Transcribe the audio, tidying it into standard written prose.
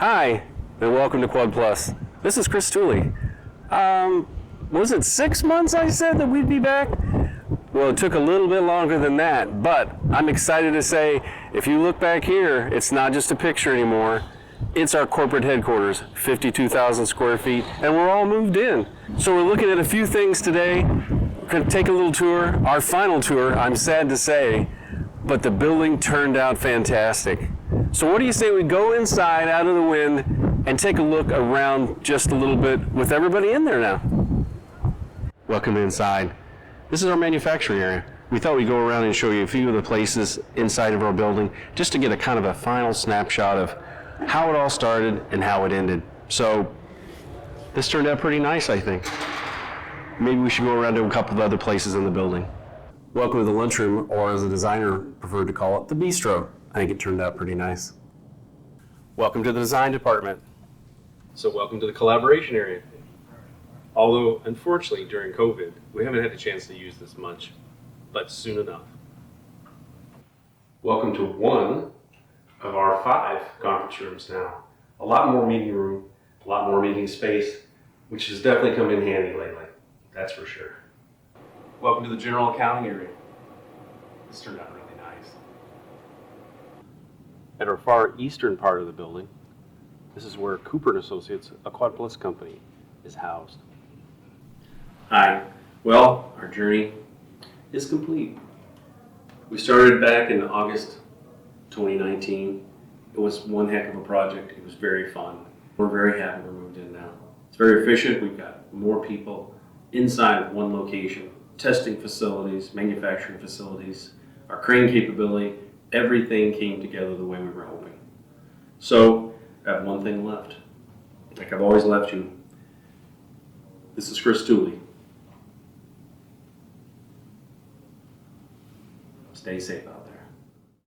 Hi, and welcome to Quad Plus. This is Chris Tooley. Was it 6 months I said that we'd be back? Well, it took a little bit longer than that, but I'm excited to say, if you look back here, it's not just a picture anymore. It's our corporate headquarters, 52,000 square feet, and we're all moved in. So we're looking at a few things today. We're going to take a little tour. Our final tour, I'm sad to say, but the building turned out fantastic. So what do you say we go inside, out of the wind, and take a look around just a little bit with everybody in there now? Welcome inside. This is our manufacturing area. We thought we'd go around and show you a few of the places inside of our building just to get a kind of a final snapshot of how it all started and how it ended. So this turned out pretty nice, I think. Maybe we should go around to a couple of other places in the building. Welcome to the lunchroom, or as a designer preferred to call it, the bistro. I think it turned out pretty nice. Welcome to the design department. So welcome to the collaboration area. Although, unfortunately, during COVID, we haven't had a chance to use this much, but soon enough. Welcome to one of our 5 conference rooms now. A lot more meeting room, a lot more meeting space, which has definitely come in handy lately, that's for sure. Welcome to the general accounting area. This turned out really nice. At our far eastern part of the building, this is where Cooper & Associates, a Quad Plus company, is housed. Hi. Well, our journey is complete. We started back in August 2019. It was one heck of a project. It was very fun. We're very happy we're moved in now. It's very efficient. We've got more people inside of one location, testing facilities, manufacturing facilities, our crane capability. Everything came together the way we were hoping. So I have one thing left. Like I've always left you. This is Chris Tooley. Stay safe out there.